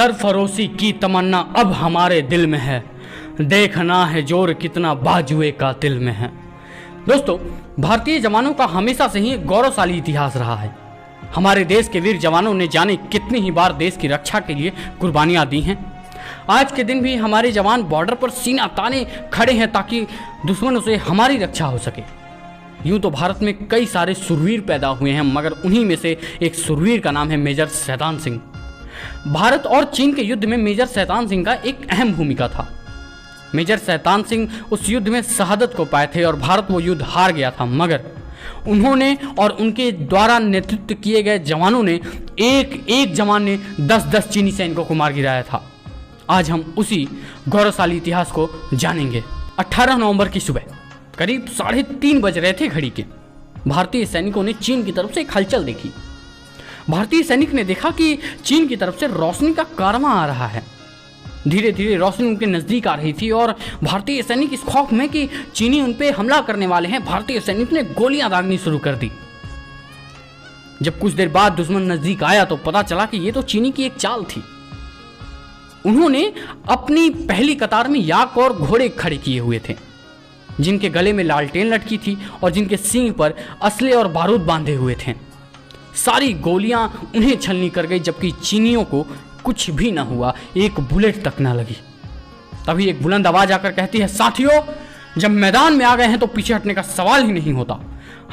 सरफरोशी की तमन्ना अब हमारे दिल में है, देखना है जोर कितना बाजुए का दिल में है। दोस्तों, भारतीय जवानों का हमेशा से ही गौरवशाली इतिहास रहा है। हमारे देश के वीर जवानों ने जाने कितनी ही बार देश की रक्षा के लिए कुर्बानियां दी हैं। आज के दिन भी हमारे जवान बॉर्डर पर सीना ताने खड़े हैं ताकि दुश्मनों से हमारी रक्षा हो सके। यूं तो भारत में कई सारे सुरवीर पैदा हुए हैं, मगर उन्हीं में से एक सुरवीर का नाम है मेजर शैतान सिंह। भारत और चीन के युद्ध में मेजर शैतान सिंह का एक अहम भूमिका था। मेजर शैतान सिंह उस युद्ध में शहादत को पाए थे और भारत वो युद्ध हार गया था, मगर उन्होंने और उनके द्वारा नेतृत्व किए गए जवानों ने एक जवान ने 10-10 चीनी सैनिकों को मार गिराया था। आज हम उसी गौरवशाली इतिहास को जानेंगे। 18 नवंबर की सुबह करीब 3:30 बज रहे थे घड़ी के। भारतीय सैनिकों ने चीन की तरफ से एक हलचल देखी। भारतीय सैनिक ने देखा कि चीन की तरफ से रोशनी का कारवां आ रहा है। धीरे धीरे रोशनी उनके नजदीक आ रही थी और भारतीय सैनिक इस खौफ में कि चीनी उन पे हमला करने वाले हैं, भारतीय सैनिक ने गोलियां दागनी शुरू कर दी। जब कुछ देर बाद दुश्मन नजदीक आया तो पता चला कि ये तो चीनी की एक चाल थी। उन्होंने अपनी पहली कतार में याक और घोड़े खड़े किए हुए थे, जिनके गले में लालटेन लटकी थी और जिनके सींग पर असले और बारूद बांधे हुए थे। सारी गोलियां उन्हें छलनी कर गई, जबकि चीनियों को कुछ भी न हुआ, एक बुलेट तक न लगी। तभी एक बुलंद आवाज आकर कहती है, साथियों, जब मैदान में आ गए हैं तो पीछे हटने का सवाल ही नहीं होता।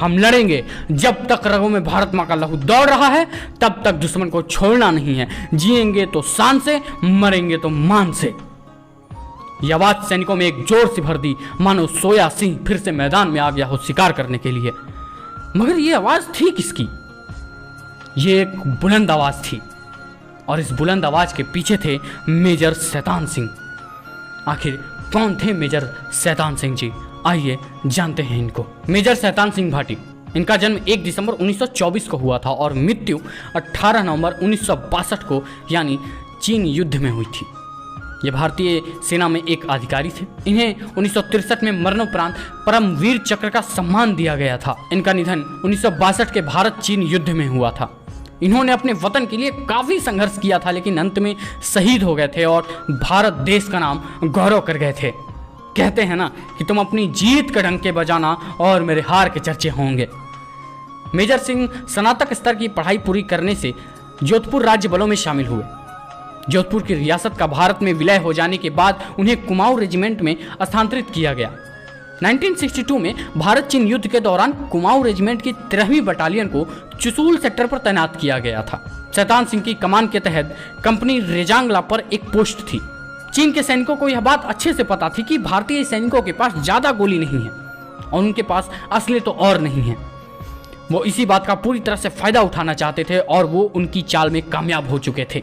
हम लड़ेंगे। जब तक रगों में भारत मां का लहू दौड़ रहा है तब तक दुश्मन को छोड़ना नहीं है। जिएंगे तो शान से, मरेंगे तो मान से। यह आवाज सैनिकों में एक जोर से भर दी, मानो सोया सिंह फिर से मैदान में आ गया हो शिकार करने के लिए। मगर यह आवाज थी किसकी? ये एक बुलंद आवाज थी और इस बुलंद आवाज के पीछे थे मेजर शैतान सिंह। आखिर कौन थे मेजर शैतान सिंह जी? आइए जानते हैं इनको। मेजर शैतान सिंह भाटी, इनका जन्म 1 दिसंबर 1924 को हुआ था और मृत्यु 18 नवंबर 1962 को यानी चीन युद्ध में हुई थी। ये भारतीय सेना में एक अधिकारी थे। इन्हें 1963 में मरणोपरांत परमवीर चक्र का सम्मान दिया गया था। इनका निधन 1962 के भारत चीन युद्ध में हुआ था। इन्होंने अपने वतन के लिए काफी संघर्ष किया था, लेकिन अंत में शहीद हो गए थे और भारत देश का नाम गौरव कर गए थे। कहते हैं ना कि तुम अपनी जीत के डंके बजाना और मेरे हार के चर्चे होंगे। मेजर सिंह स्नातक स्तर की पढ़ाई पूरी करने से जोधपुर राज्य बलों में शामिल हुए। जोधपुर की रियासत का भारत में विलय हो जाने के बाद उन्हें कुमाऊं रेजिमेंट में स्थानांतरित किया गया। 1962 में भारत चीन युद्ध के दौरान कुमाऊं रेजिमेंट की 13वीं बटालियन को चुसूल सेक्टर पर तैनात किया गया था। शैतान सिंह की कमान के तहत कंपनी रेजांगला पर एक पोस्ट थी। चीन के सैनिकों को यह बात अच्छे से पता थी कि भारतीय सैनिकों के पास ज्यादा गोली नहीं है और उनके पास असले तो और नहीं है। वो इसी बात का पूरी तरह से फायदा उठाना चाहते थे और वो उनकी चाल में कामयाब हो चुके थे।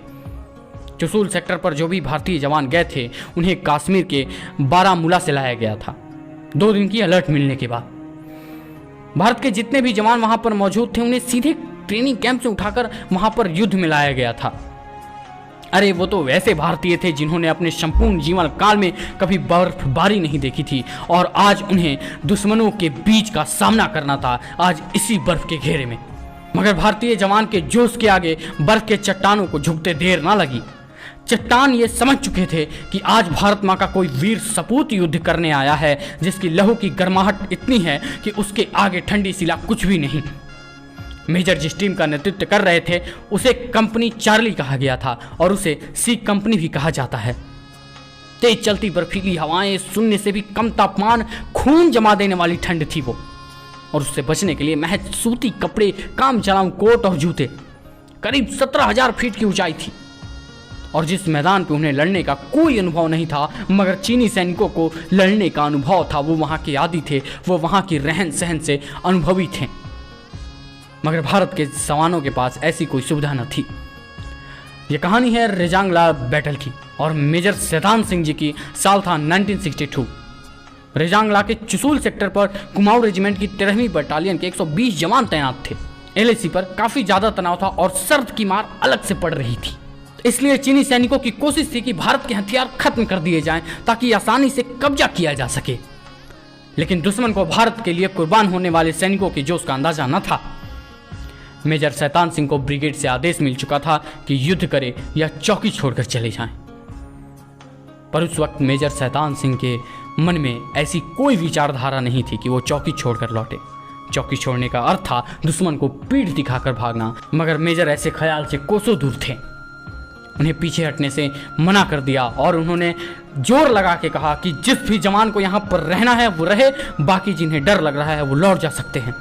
चुसूल सेक्टर पर जो भी भारतीय जवान गए थे उन्हें कश्मीर के बारामूला से लाया गया था। 2 दिन की अलर्ट मिलने के बाद भारत के जितने भी जवान वहां पर मौजूद थे उन्हें सीधे ट्रेनिंग कैंप से उठाकर वहां पर युद्ध में लाया गया था। अरे वो तो वैसे भारतीय थे जिन्होंने अपने संपूर्ण जीवन काल में कभी बर्फबारी नहीं देखी थी और आज उन्हें दुश्मनों के बीच का सामना करना था, आज इसी बर्फ के घेरे में। मगर भारतीय जवान के जोश के आगे बर्फ के चट्टानों को झुकते देर ना लगी। चट्टान ये समझ चुके थे कि आज भारत मां का कोई वीर सपूत युद्ध करने आया है, जिसकी लहू की गर्माहट इतनी है कि उसके आगे ठंडी शिला कुछ भी नहीं। मेजर जिस टीम का नेतृत्व कर रहे थे उसे कंपनी चार्ली कहा गया था और उसे सी कंपनी भी कहा जाता है। तेज चलती बर्फीली हवाएं, शून्य से भी कम तापमान, खून जमा देने वाली ठंड थी वो, और उससे बचने के लिए महज सूती कपड़े, काम चलाऊ कोट और जूते। करीब 17,000 फीट की ऊंचाई थी और जिस मैदान पे उन्हें लड़ने का कोई अनुभव नहीं था, मगर चीनी सैनिकों को लड़ने का अनुभव था। वो वहां के आदी थे, वो वहां की रहन सहन से अनुभवी थे, मगर भारत के जवानों के पास ऐसी कोई सुविधा न थी। यह कहानी है रेजांगला बैटल की और मेजर शैतान सिंह जी की। साल था 1962। रेजांगला के चुसूल सेक्टर पर कुमाऊं रेजिमेंट की 13वीं बटालियन के 120 जवान तैनात थे। एलएसी पर काफी ज्यादा तनाव था और सर्द की मार अलग से पड़ रही थी। इसलिए चीनी सैनिकों की कोशिश थी कि भारत के हथियार खत्म कर दिए जाएं ताकि आसानी से कब्जा किया जा सके। लेकिन दुश्मन को भारत के लिए कुर्बान होने वाले सैनिकों के जोश का अंदाजा न था। मेजर शैतान सिंह को ब्रिगेड से आदेश मिल चुका था कि युद्ध करे या चौकी छोड़कर चले जाएं। पर उस वक्त मेजर शैतान सिंह के मन में ऐसी कोई विचारधारा नहीं थी कि वो चौकी छोड़कर लौटे। चौकी छोड़ने का अर्थ था दुश्मन को पीठ दिखाकर भागना, मगर मेजर ऐसे ख्याल से कोसों दूर थे। उन्हें पीछे हटने से मना कर दिया और उन्होंने जोर लगा के कहा कि जिस भी जवान को यहाँ पर रहना है वो रहे, बाकी जिन्हें डर लग रहा है वो लौट जा सकते हैं।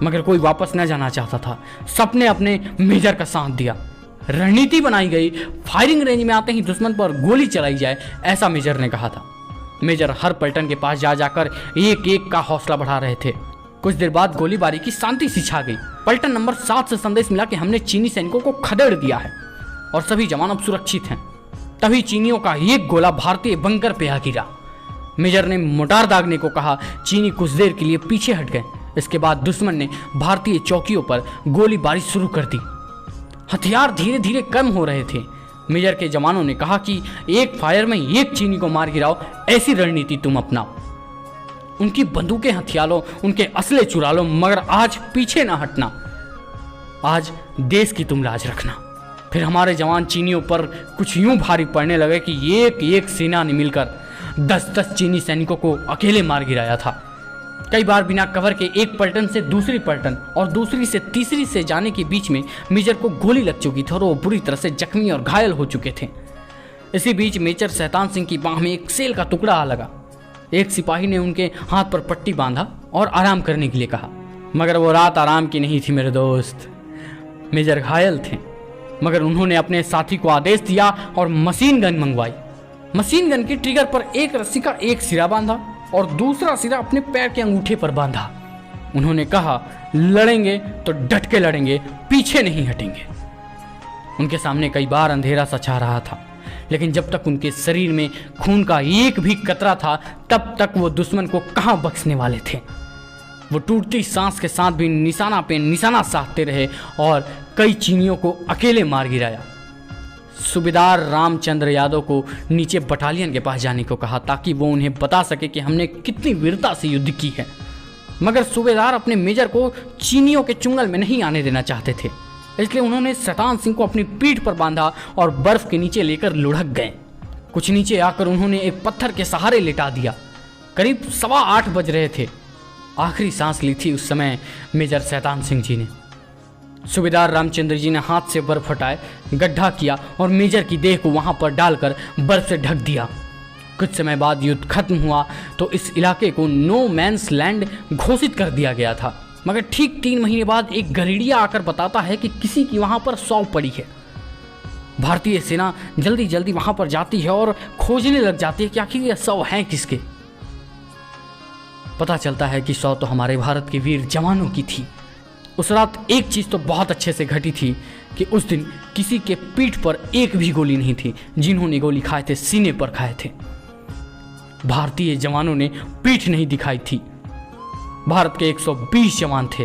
मगर कोई वापस न जाना चाहता था। सबने अपने मेजर का साथ दिया। रणनीति बनाई गई, फायरिंग रेंज में आते ही दुश्मन पर गोली चलाई जाए, ऐसा मेजर ने कहा था। मेजर हर पलटन के पास जा जाकर एक एक का हौसला बढ़ा रहे थे। कुछ देर बाद गोलीबारी की शांति सी छा गई। पलटन नंबर 7 से संदेश मिला कि हमने चीनी सैनिकों को खदेड़ दिया है और सभी जवान अब सुरक्षित हैं। तभी चीनियों का एक गोला भारतीय बंकर पे आ गिरा। मेजर ने मोटार दागने को कहा। चीनी कुछ देर के लिए पीछे हट गए। इसके बाद दुश्मन ने भारतीय चौकियों पर गोलीबारी शुरू कर दी। हथियार धीरे धीरे कम हो रहे थे। मेजर के जवानों ने कहा कि एक फायर में एक चीनी को मार गिराओ, ऐसी रणनीति तुम अपनाओ। उनकी बंदूकें हथिया लो, उनके असले चुरा लो, मगर आज पीछे ना हटना। आज देश की तुम लाज रखना। फिर हमारे जवान चीनियों पर कुछ यूं भारी पड़ने लगे कि एक एक सेना ने मिलकर 10-10 चीनी सैनिकों को अकेले मार गिराया था। कई बार बिना कवर के एक पलटन से दूसरी पलटन और दूसरी से तीसरी से जाने के बीच में मेजर को गोली लग चुकी थी और वो बुरी तरह से जख्मी और घायल हो चुके थे। इसी बीच मेजर शैतान सिंह की बाह में एक सेल का टुकड़ा आ लगा। एक सिपाही ने उनके हाथ पर पट्टी बांधा और आराम करने के लिए कहा, मगर वो रात आराम की नहीं थी मेरे दोस्त। मेजर घायल थे, मगर उन्होंने अपने साथी को आदेश दिया और मशीन गन मंगवाई। मशीन गन की ट्रिगर पर एक रस्सी का एक सिरा बांधा और दूसरा सिरा अपने पैर के अंगूठे पर बांधा। उन्होंने कहा, लड़ेंगे तो डट के लड़ेंगे, पीछे नहीं हटेंगे। उनके सामने कई बार अंधेरा सा छा रहा था, लेकिन जब तक उनके शरीर में खून का एक भी कतरा था तब तक वो दुश्मन को कहां बख्शने वाले थे। वो टूटती सांस के साथ भी निशाना पे निशाना साधते रहे और कई चीनियों को अकेले मार गिराया। सूबेदार रामचंद्र यादव को नीचे बटालियन के पास जाने को कहा ताकि वो उन्हें बता सके कि हमने कितनी वीरता से युद्ध की है, मगर सूबेदार अपने मेजर को चीनियों के चुंगल में नहीं आने देना चाहते थे। इसलिए उन्होंने शैतान सिंह को अपनी पीठ पर बांधा और बर्फ के नीचे लेकर लुढ़क गए। कुछ नीचे आकर उन्होंने एक पत्थर के सहारे लिटा दिया। करीब 8:15 बज रहे थे। आखिरी सांस ली थी उस समय मेजर शैतान सिंह जी ने। सूबेदार रामचंद्र जी ने हाथ से बर्फ हटाए, गड्ढा किया और मेजर की देह को वहां पर डालकर बर्फ से ढक दिया। कुछ समय बाद युद्ध खत्म हुआ तो इस इलाके को नो मैंस लैंड घोषित कर दिया गया था। मगर ठीक 3 महीने बाद एक गरीडिया आकर बताता है कि किसी की वहां पर शव पड़ी है। भारतीय सेना जल्दी जल्दी वहां पर जाती है और खोजने लग जाती है कि आखिर यह शव है किसके। पता चलता है कि शव तो हमारे भारत के वीर जवानों की थी। उस रात एक चीज तो बहुत अच्छे से घटी थी कि उस दिन किसी के पीठ पर एक भी गोली नहीं थी। जिन्होंने गोली खाए थे सीने पर खाए थे। भारतीय जवानों ने पीठ नहीं दिखाई थी। भारत के 120 जवान थे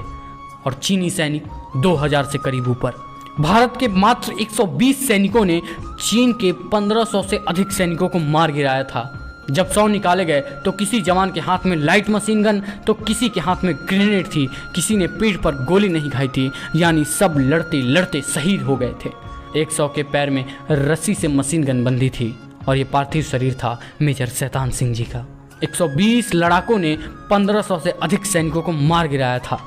और चीनी सैनिक 2000 से करीब ऊपर। भारत के मात्र 120 सैनिकों ने चीन के 1500 से अधिक सैनिकों को मार गिराया था। जब 100 निकाले गए तो किसी जवान के हाथ में लाइट मशीन गन तो किसी के हाथ में ग्रेनेड थी। किसी ने पीठ पर गोली नहीं खाई थी, यानी सब लड़ते लड़ते शहीद हो गए थे। 100 के पैर में रस्सी से मशीन गन बंधी थी और ये पार्थिव शरीर था मेजर शैतान सिंह जी का। 120 लड़ाकों ने 1500 से अधिक सैनिकों को मार गिराया था।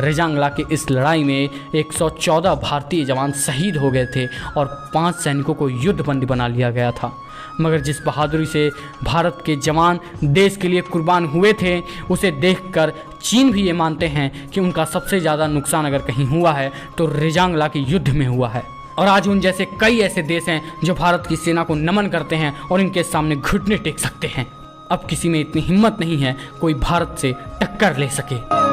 रेजांगला की इस लड़ाई में 114 भारतीय जवान शहीद हो गए थे और 5 सैनिकों को युद्धबंदी बना लिया गया था। मगर जिस बहादुरी से भारत के जवान देश के लिए कुर्बान हुए थे, उसे देखकर चीन भी ये मानते हैं कि उनका सबसे ज़्यादा नुकसान अगर कहीं हुआ है तो रेजांगला के युद्ध में हुआ है। और आज उन जैसे कई ऐसे देश हैं जो भारत की सेना को नमन करते हैं और इनके सामने घुटने टेक सकते हैं। अब किसी में इतनी हिम्मत नहीं है कोई भारत से टक्कर ले सके।